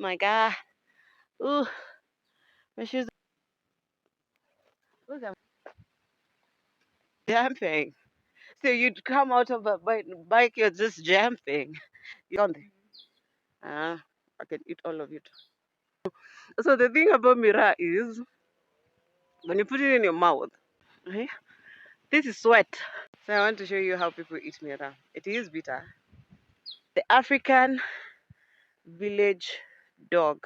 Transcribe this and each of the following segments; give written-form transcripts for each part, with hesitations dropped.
my God. Ooh, my shoes. Look, I'm jumping. So you'd come out of a bike, you're just jumping. You're on there. Ah, I can eat all of it. So the thing about miraa is when you put it in your mouth, okay, this is sweat. So I want to show you how people eat miraa. It is bitter. The African village dog.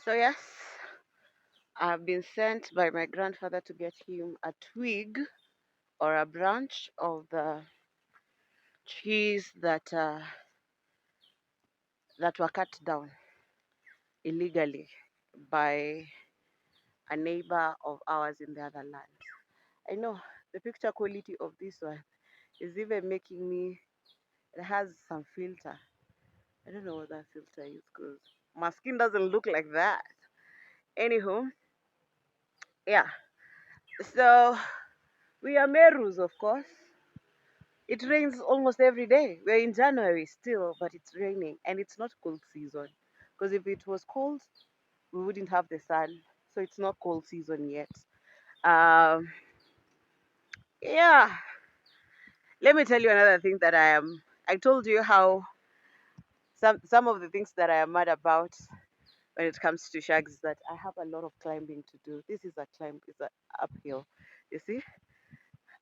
So yes, I've been sent by my grandfather to get him a twig or a branch of the trees that were cut down illegally by a neighbor of ours in the other land. I know the picture quality of this one is even making me. It has some filter. I don't know what that filter is because my skin doesn't look like that. Anywho, yeah. So we are Merus, of course. It rains almost every day. We're in January still, but it's raining and it's not cold season. Because if it was cold, we wouldn't have the sun. So it's not cold season yet. Um, yeah. Let me tell you another thing that I am. I told you how some of the things that I am mad about when it comes to shags is that I have a lot of climbing to do. This is a climb, it's an uphill. You see,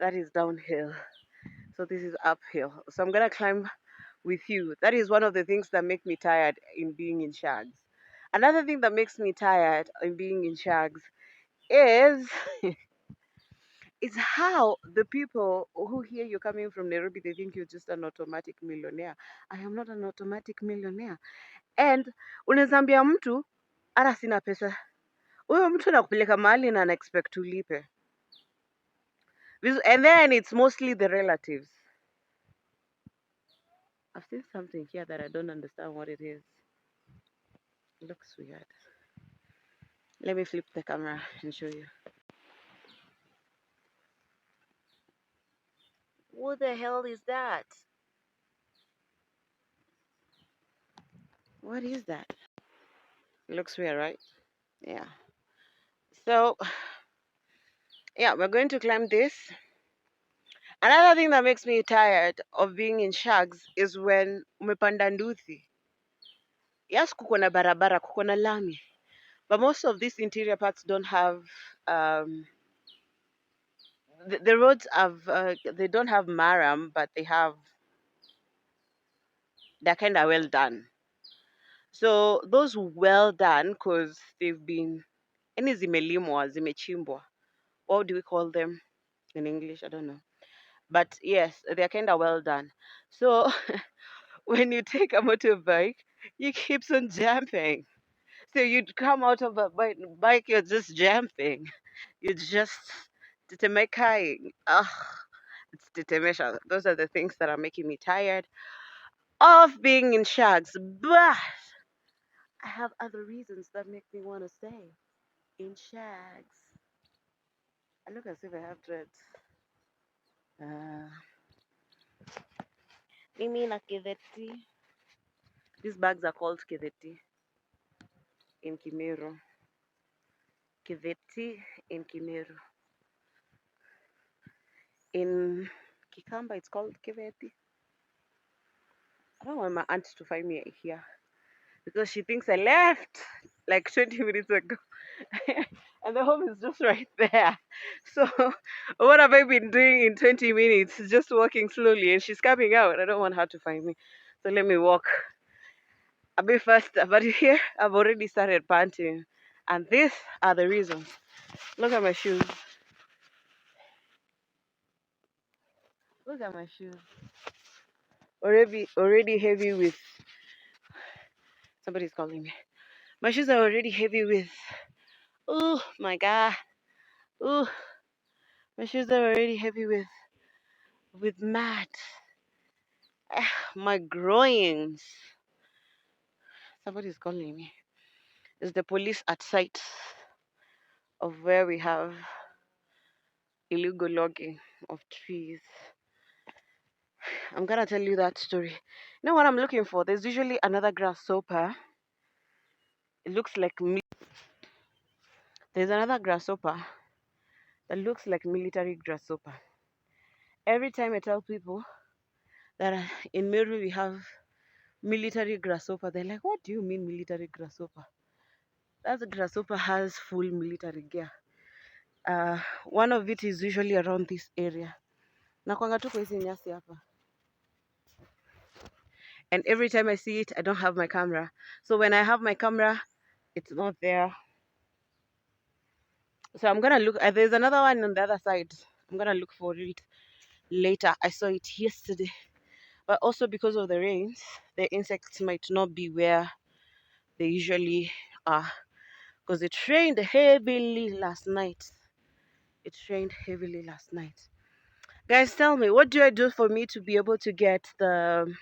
that is downhill. So this is uphill. So I'm gonna climb with you. That is one of the things that make me tired in being in shags. Another thing that makes me tired in being in shags is is how the people who hear you coming from Nairobi, they think you're just an automatic millionaire. I am not an automatic millionaire. And unaweza ambia mtu hata sina pesa, huyo mtu anakupeleka mahali na ana expect ulipe. And then it's mostly the relatives. I've seen something here that I don't understand what it is. It looks weird. Let me flip the camera and show you. What the hell is that? What is that? It looks weird, right? Yeah. So, yeah, we're going to climb this. Another thing that makes me tired of being in shags is when umepanda nduthi. Yes, kuko na barabara, kuko na lami. But most of these interior parts don't have the roads have they don't have maram, but they're kind of well done. So those well done because they've been any zimelimwa, zimechimbwa. What do we call them in English? I don't know. But yes, they're kind of well done. So when you take a motorbike, you keeps on jumping. So you'd come out of a bike, you're just jumping. You just tetemekaing. Ugh, it's tetemesha. Those are the things that are making me tired of being in shags. But I have other reasons that make me want to stay in shags. I look as if I have dreads. Uh, Mimi na kiveti. These bags are called kiveti in Kimeru. Kiveti in Kimeru. In Kikamba, it's called kiveti. I don't want my aunt to find me here because she thinks I left like 20 minutes ago. And the home is just right there. So, what have I been doing in 20 minutes? Just walking slowly, and she's coming out. I don't want her to find me. So, let me walk a bit faster. But here, I've already started panting. And these are the reasons. Look at my shoes. Look at my shoes. Already heavy with. Somebody's calling me. My shoes are already heavy with. Oh my God. Ooh, my shoes are already heavy with mat. My groins. Somebody's calling me. It's the police at site of where we have illegal logging of trees. I'm gonna tell you that story. You know what I'm looking for? There's usually another grasshopper. It looks like there's another grasshopper that looks like military grasshopper. Every time I tell people that in Meru we have military grasshopper, they're like, "What do you mean military grasshopper?" That grasshopper has full military gear. One of it is usually around this area. Nakwanga tu kwa hizi nyasi hapa. And every time I see it, I don't have my camera. So when I have my camera, it's not there. So I'm gonna look. There's another one on the other side. I'm gonna look for it later. I saw it yesterday, but also because of the rains, the insects might not be where they usually are. Because it rained heavily last night. It rained heavily last night. Guys, tell me, what do I do for me to be able to get the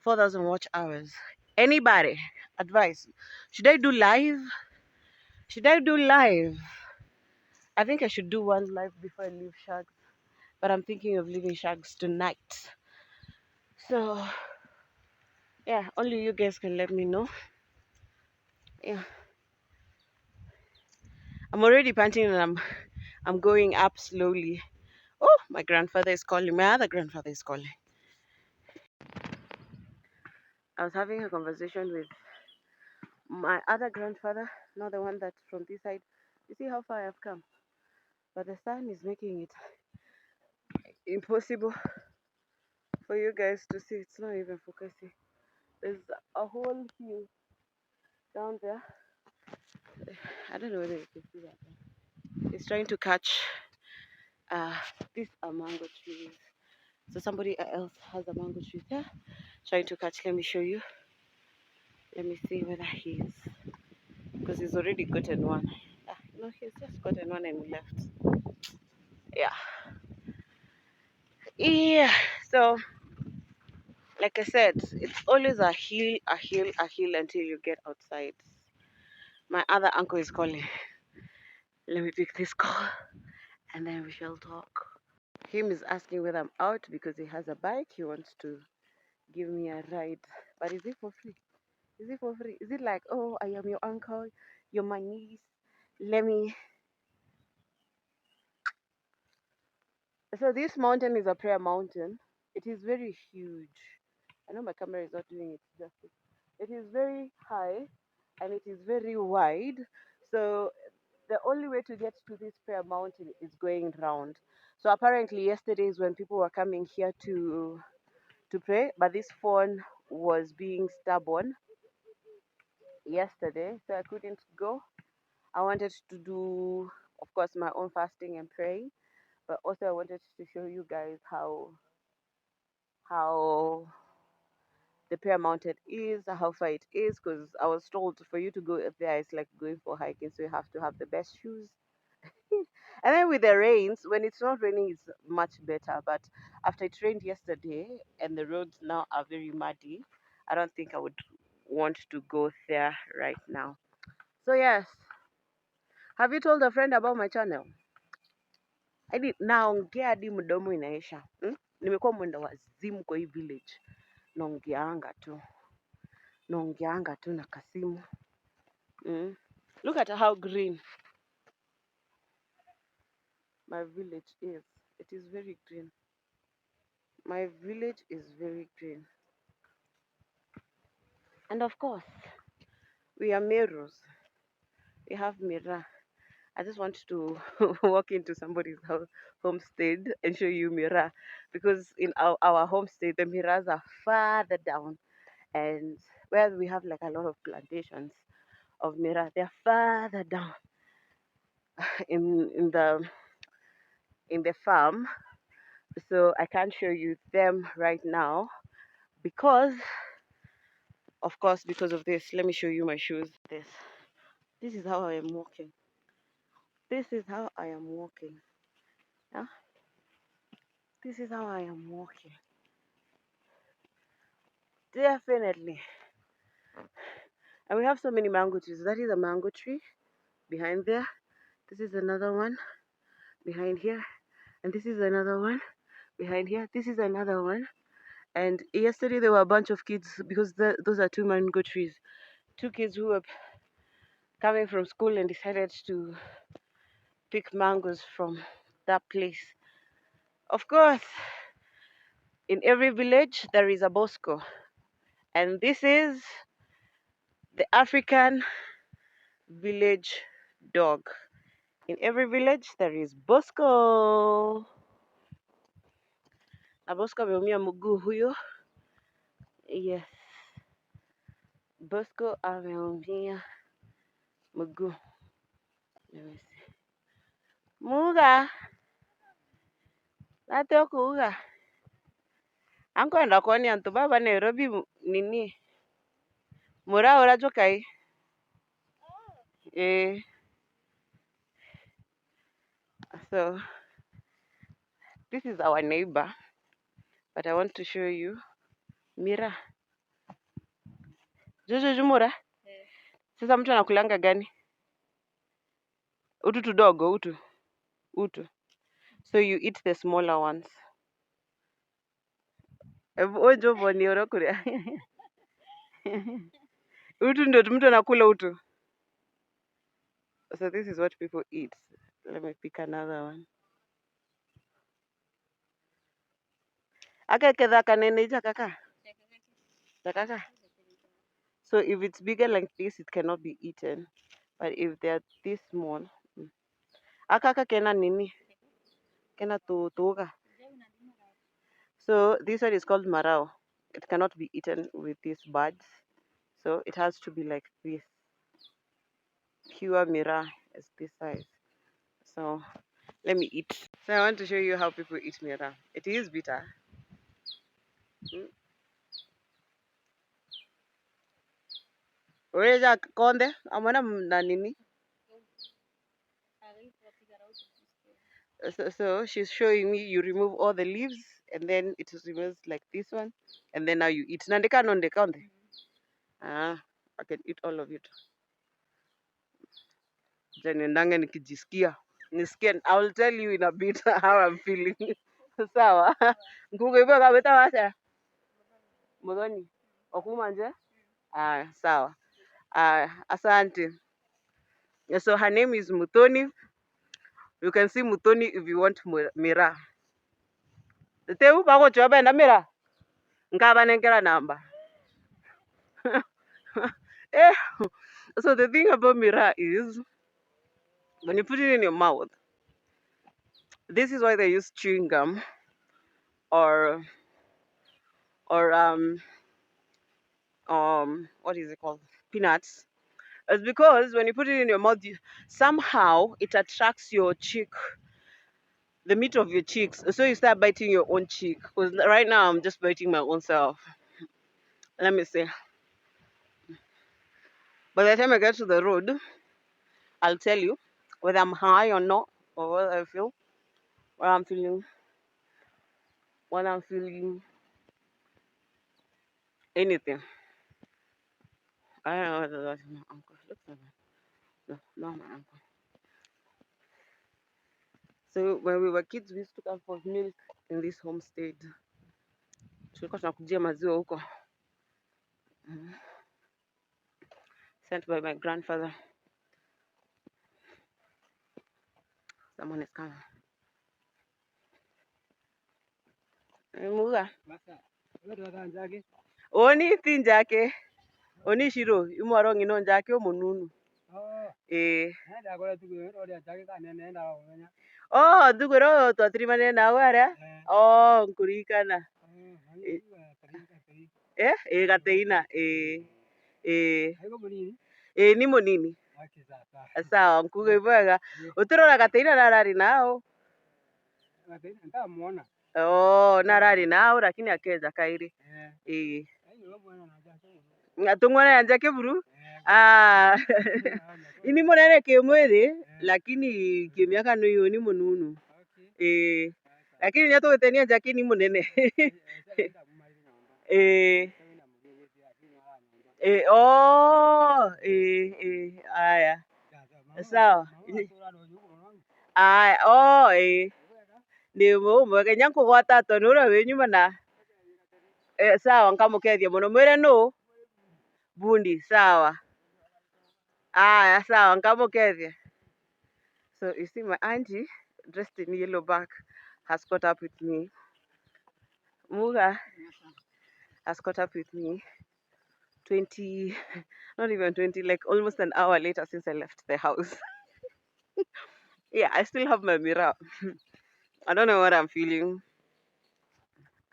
4,000 watch hours? Anybody? Advice. Should I do live? Should I do live? I think I should do one live before I leave Shags. But I'm thinking of leaving Shags tonight. So, yeah, only you guys can let me know. Yeah. I'm already panting and I'm going up slowly. Oh, my grandfather is calling. My other grandfather is calling. I was having a conversation with my other grandfather, not the one that's from this side. You see how far I've come? But the sun is making it impossible for you guys to see. It's not even focusing. There's a whole hill down there. I don't know whether you can see that. It's trying to catch uh, these are mango trees. So somebody else has a mango tree there, trying to catch. Let me show you. Let me see whether he is, because he's already gotten one. No, he's just gotten one and he left. Yeah. Yeah. So, like I said, it's always a hill, a hill, a hill until you get outside. My other uncle is calling. Let me pick this call and then we shall talk. Him is asking whether I'm out because he has a bike. He wants to give me a ride. But is it for free? Is it for free? Is it like, oh, I am your uncle, you're my niece, let me. So this mountain is a prayer mountain. It is very huge. I know my camera is not doing it justice. It is very high and it is very wide. So the only way to get to this prayer mountain is going round. So apparently yesterday is when people were coming here to pray, but this phone was being stubborn yesterday, so I couldn't go. I wanted to do, of course, my own fasting and praying, but also I wanted to show you guys how the prayer mountain is, how far it is, because I was told for you to go up there, it's like going for hiking, so you have to have the best shoes. And then with the rains, when it's not raining, it's much better. But after it rained yesterday and the roads now are very muddy, I don't think I would want to go there right now. So yes, have you told a friend about my channel? Hadi naongea hadi mdomo inaisha. Nimekuwa mwenda wazimu kwa hii village. Naongeanga tu na kasimu. Look at how green my village is. It is very green. My village is very green. And of course, we are Merus. We have miraa. I just want to walk into somebody's homestead and show you miraa, because in our homestead the miraas are farther down, and where we have like a lot of plantations of miraa, they're farther down in the farm. So I can't show you them right now because, of course, because of this. Let me show you my shoes. This is how I am walking. This is how I am walking. Yeah? This is how I am walking. Definitely. And we have so many mango trees. That is a mango tree behind there. This is another one behind here. And this is another one behind here. This is another one. And yesterday there were a bunch of kids, because those are two mango trees. Two kids who were coming from school and decided to pick mangoes from that place. Of course, in every village there is a bosco. And this is the African village dog. In every village there is bosco. Na bosco ameumia mguu huyo. Yes. Bosco ameumia mguu. Let me see. Muga. Natokuga. Ankwenda kuonia ntu baba Nairobi nini. Mura urajokai. So this is our neighbor, but I want to show you miraa. Juju mura. Sasa mtu anakulanga gani? Utu tudogo, utu. So you eat the smaller ones. Ojo boni orokuria. Utu ndio mtu anakula utu. So this is what people eat. Let me pick another one. Aka kedaka nene ija kaka. Kaka. So if it's bigger like this, it cannot be eaten. But if they're this small, aka kena nini? Kena toga. So this one is called miraa. It cannot be eaten with these buds. So it has to be like this. Pure miraa is this size. So let me eat. So I want to show you how people eat miraa. It is bitter. Oreja konde amana na nini? So she's showing me you remove all the leaves and then it removes like this one, and then now you eat. Nandeka nonde konde. I can eat all of it. Janendanga nikijisikia. Nisikia. I will tell you in a bit how I'm feeling. Sawa. Ngugo hivyo kabeta wasa. Mudoni. Okumanje? Sawa. Asante. So her name is Mutoni. You can see Mutoni if you want miraa. Teu bako choba na miraa. Nkaba nengera namba. So the thing about miraa is when you put it in your mouth, this is why they use chewing gum or what is it called? Peanuts. It's because when you put it in your mouth, somehow it attracts your cheek, the meat of your cheeks. So you start biting your own cheek. Because right now I'm just biting my own self. Let me see. By the time I get to the road, I'll tell you whether I'm high or not, or what I feel, what I'm feeling, anything. I don't know whether that's my uncle. Looks like that. No, not my uncle. So when we were kids, we used to come for milk in this homestead. Tulikuwa tunakujia maziwa huko. Sent by my grandfather. Someone is coming. Muga. Oni tinjake. Oni shiro. Umaro ngino njake omununu. Oh, dugoro to trimane na wara. Oh, nkurikana. Gateina. Ni monini. Sawa, nkuge bwaga. Uturora gateina narari nao. Oh, narari nao lakini akeza kairi. Ngatungwana yanja keburu. Ah, ini munene kimwili lakini kimiaka nuyu ni mununu. Lakini nyatugitenia Jackie ni munene. Aya. Sawa. Aya, ni umwe nyankugwata tondu uria wi nyuma na sawa nkamukethia muno mwire nu bundi sawa. Aya, sawa nkamukethia. So you see my auntie dressed in yellow back has caught up with me. Muga has caught up with me 20, not even 20, like almost an hour later since I left the house. Yeah, I still have my miraa. I don't know what I'm feeling.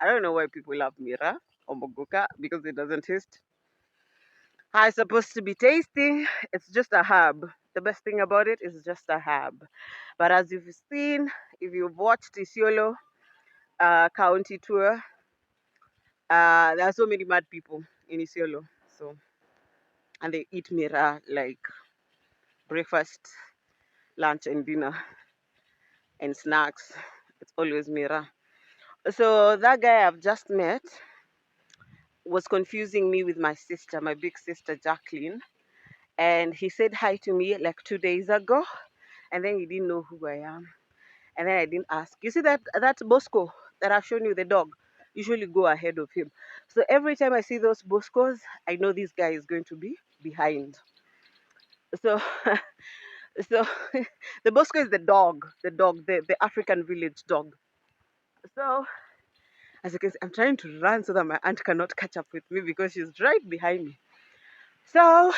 I don't know why people love miraa or mogoka because it doesn't taste how it's supposed to be tasting. It's just a herb. The best thing about it is just a herb. But as you've seen, if you've watched Isiolo county tour, there are so many mad people in Isiolo. So, and they eat miraa like breakfast, lunch, and dinner, and snacks. It's always miraa. So that guy I've just met was confusing me with my sister, my big sister Jacqueline. And he said hi to me like 2 days ago, and then he didn't know who I am. And then I didn't ask. You see that Bosco that I've shown you, the dog, usually go ahead of him. So every time I see those Boscos, I know this guy is going to be behind. So so the Bosco is the dog, the African village dog. So as you can see, I'm trying to run so that my aunt cannot catch up with me because she's right behind me. So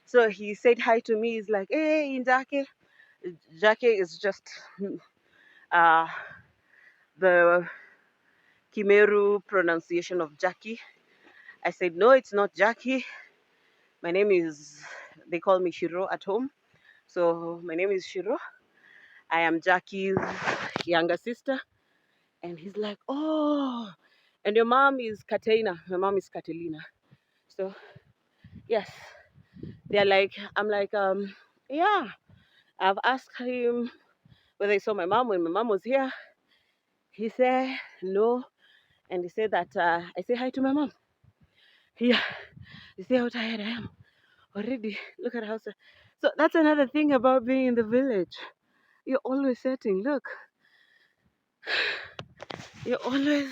so he said hi to me. He's like, hey, Indake. Jackie is just uh, the Kimeru pronunciation of Jackie. I said, no, it's not Jackie. My name is, they call me Shiro at home. So my name is Shiro. I am Jackie's younger sister. And he's like, oh, and your mom is Katerina. My mom is Catalina. So, yes, they're like, I'm like, yeah. I've asked him whether he saw my mom when my mom was here. He said no. And he said that I say hi to my mom. Yeah. You see how tired I am already. Look at how. So that's another thing about being in the village. You're always sweating. Look. You're always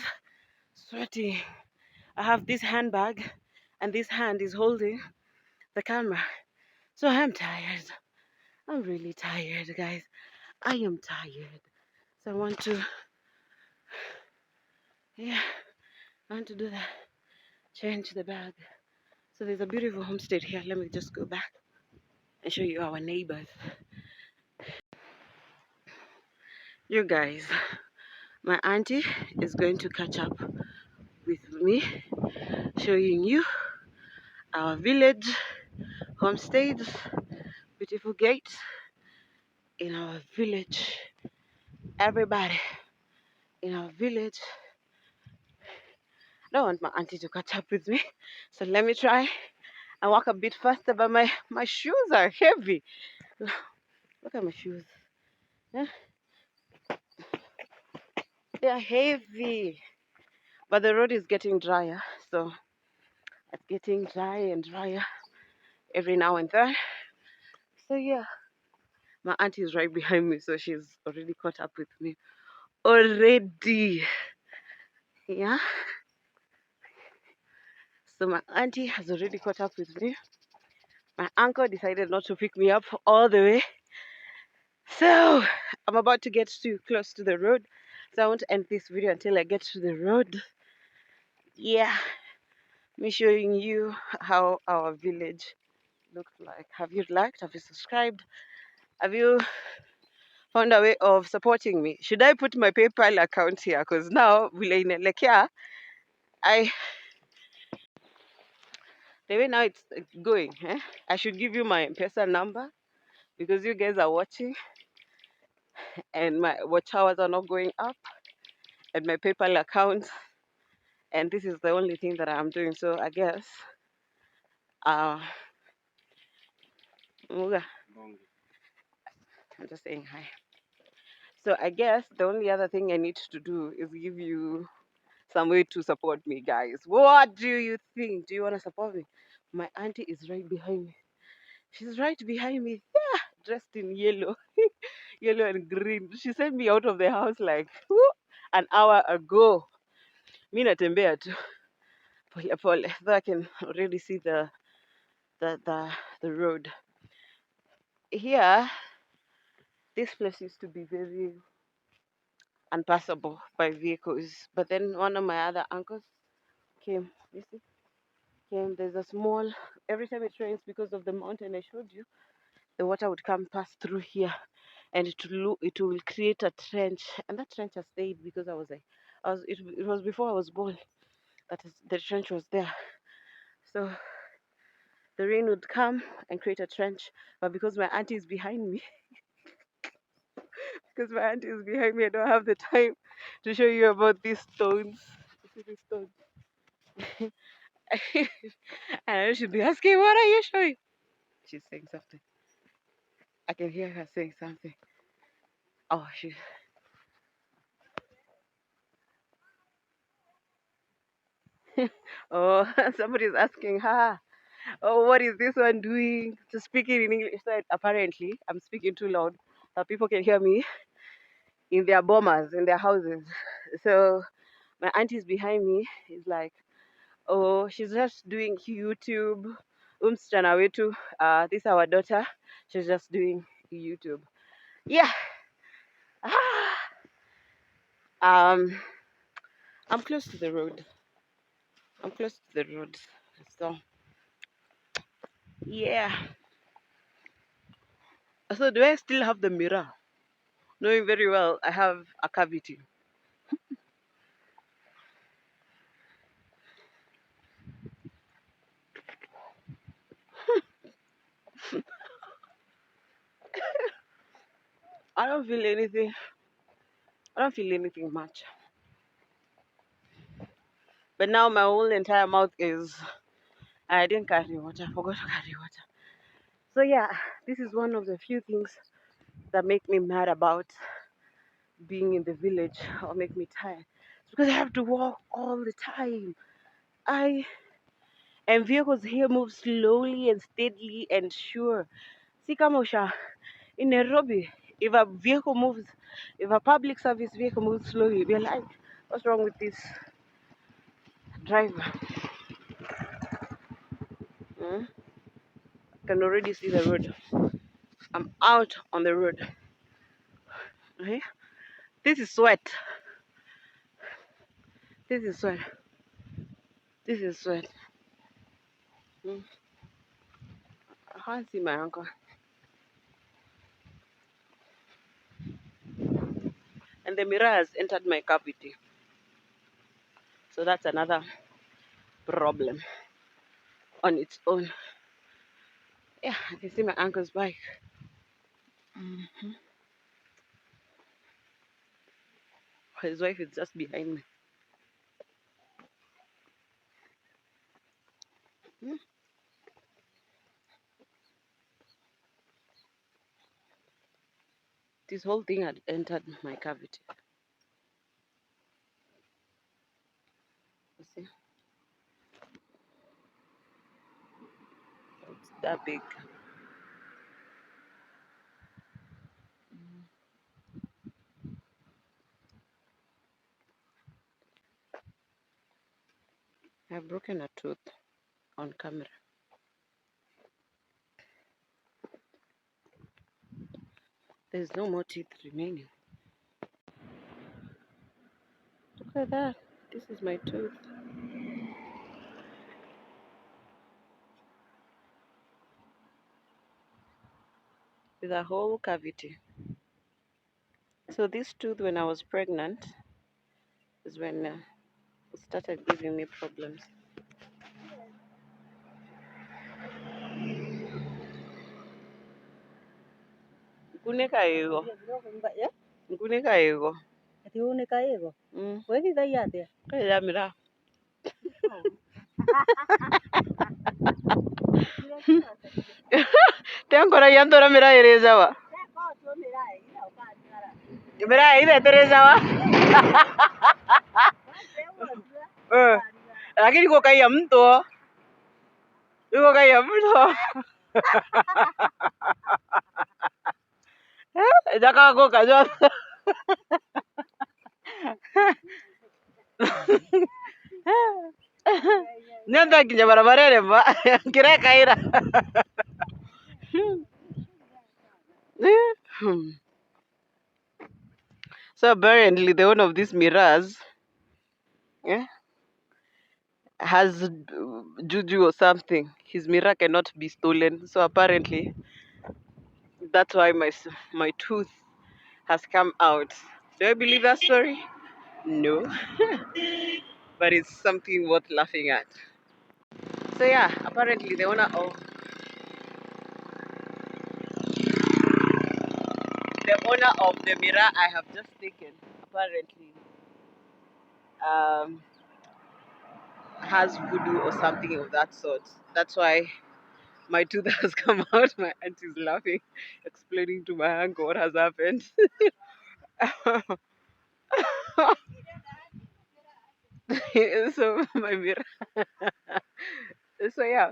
sweating. I have this handbag and this hand is holding the camera. So I'm tired. I'm really tired, guys. I am tired. So I want to, yeah, I want to do that. Change the bag. So there's a beautiful homestead here. Let me just go back and show you our neighbors. You guys, my auntie is going to catch up with me, showing you our village homesteads, beautiful gates in our village. Everybody in our village. I don't want my auntie to catch up with me, so let me try and walk a bit faster. But my shoes are heavy. Look at my shoes. Yeah? They are heavy. But the road is getting drier, so it's getting drier and drier every now and then. So yeah, my auntie is right behind me, so she's already caught up with me. Already. Yeah. So my auntie has already caught up with me. My uncle decided not to pick me up all the way. So I'm about to get too close to the road. So I want to end this video until I get to the road. Yeah. Me showing you how our village looks like. Have you liked? Have you subscribed? Have you found a way of supporting me? Should I put my PayPal account here? Because now, like here, the way now it's going, I should give you my M-Pesa number because you guys are watching and my watch hours are not going up and my PayPal account. And this is the only thing that I'm doing. So I guess Uh, Muga, I'm just saying hi. So I guess the only other thing I need to do is give you some way to support me, guys. What do you think? Do you want to support me? My auntie is right behind me. She's right behind me, yeah, dressed in yellow, yellow and green. She sent me out of the house like an hour ago. Mi natembea tu pole pole, though I can already see the the the road. Here, this place used to be very unpassable by vehicles, but then one of my other uncles came. You see, came. There's a small. Every time it rains, because of the mountain I showed you, the water would come pass through here, and it will create a trench, and that trench has stayed because it was before I was born that the trench was there. So the rain would come and create a trench, but because my auntie is behind me, because my auntie is behind me, I don't have the time to show you about these stones. You see these stones? And I should be asking, what are you showing? She's saying something. I can hear her saying something. Oh, oh, somebody's asking her. Oh, what is this one doing? To speaking in English. So apparently, I'm speaking too loud. People can hear me in their bombers, in their houses. So my auntie's behind me is like, oh, she's just doing YouTube. Msichana wetu, this is our daughter. She's just doing YouTube. Yeah. Um, I'm close to the road. I'm close to the road. So yeah. So do I still have the mirror? Knowing very well I have a cavity. I don't feel anything. I don't feel anything much. But now my whole entire mouth is. I didn't carry water. I forgot to carry water. So yeah, this is one of the few things that make me mad about being in the village or make me tired. It's because I have to walk all the time. I and vehicles here move slowly and steadily and sure. See Kamosha, in Nairobi, if a public service vehicle moves slowly, we're like, what's wrong with this driver? Hmm? I can already see the road. I'm out on the road. Okay? This is sweat. This is sweat. This is sweat. Hmm? I can't see my uncle. And the mirror has entered my cavity. So that's another problem on its own. Yeah, I can see my uncle's bike. His wife is just behind me. Hmm? This whole thing had entered my cavity. You see? It's that big. I've broken a tooth on camera. There's no more teeth remaining. Look at that. This is my tooth. With a whole cavity. So this tooth, when I was pregnant, is when it started giving me problems. Nkuneka ego. Nkuneka ego. Mm. Kaya mira. Tenkora yantora miraa erezawa. Miraa ile terezawa. Lakini kwa kaya mto. Yuko kaya mto. Jaka ko kajo. Nyanda kinja barabarere ba. Kira kaira. So apparently the one of these mirrors has juju or something. His mirror cannot be stolen. So apparently that's why my tooth has come out. Do I believe that story? No. But it's something worth laughing at. So yeah, apparently the owner of the mirror I have just taken apparently has voodoo or something of that sort. That's why my tooth has come out. My aunt is laughing, explaining to my uncle what has happened. So my mirror. So yeah,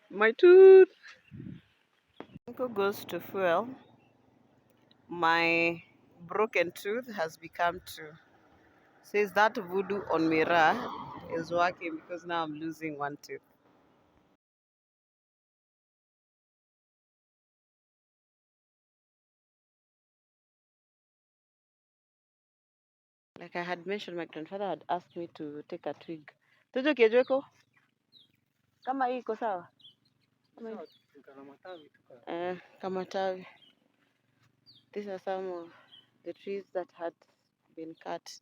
my tooth. Uncle goes to fuel. My broken tooth has become two. Says that voodoo on mirror is working because now I'm losing one tooth. Like I had mentioned, my grandfather had asked me to take a twig. Tojo kiejweko? Kama hii iko sawa? Kama tawi. These are some of the trees that had been cut.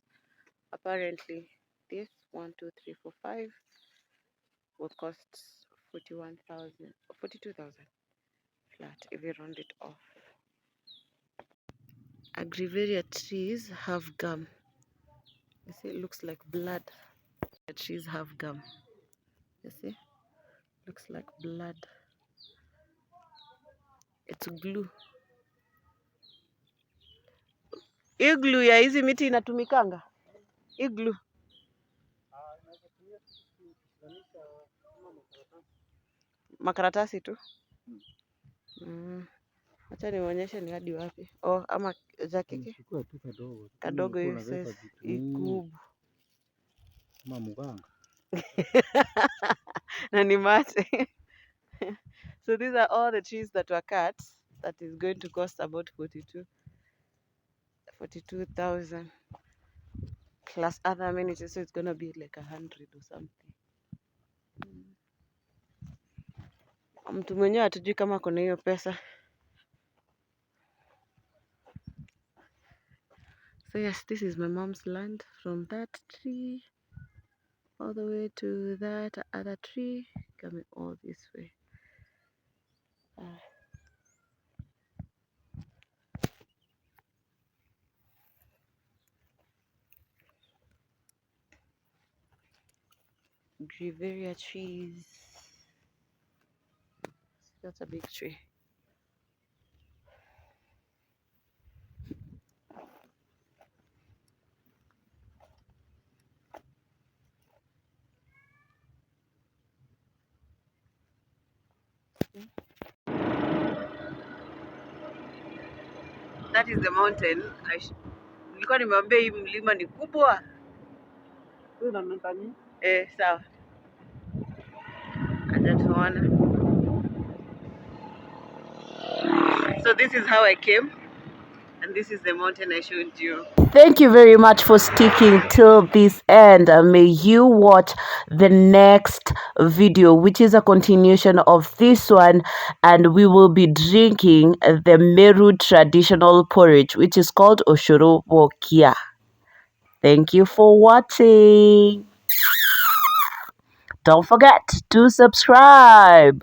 Apparently, this 1, 2, 3, 4, 5 will cost 42,000 flat if we round it off. Agriveria trees have gum. You see, it looks like blood. The trees have gum. You see, looks like blood. It's glue. Hii glue ya hizi miti inatumikanga? Hii glue. Makaratasi tu. Acha nionyeshe ni hadi wapi. Oh, ama jakiki. Kadogo hiyo size. Ikubu. Kama muganga. Na ni mate. So these are all the trees that were cut. That is going to cost about 42,000 plus other amenities. So it's going to be like 100 or something. Mtu mwenyewe hatujui kama kuna hiyo pesa. So yes, this is my mom's land from that tree all the way to that other tree, coming all this way. Agriveria trees. That's a big tree. That is the mountain. Nilikuwa nimeambia hii mlima ni kubwa. Sawa. Acha tuone. So this is how I came. And this is the mountain I showed you. Thank you very much for sticking till this end. May you watch the next video, which is a continuation of this one, and we will be drinking the Meru traditional porridge, which is called Oshoro Wokia. Thank you for watching. Don't forget to subscribe.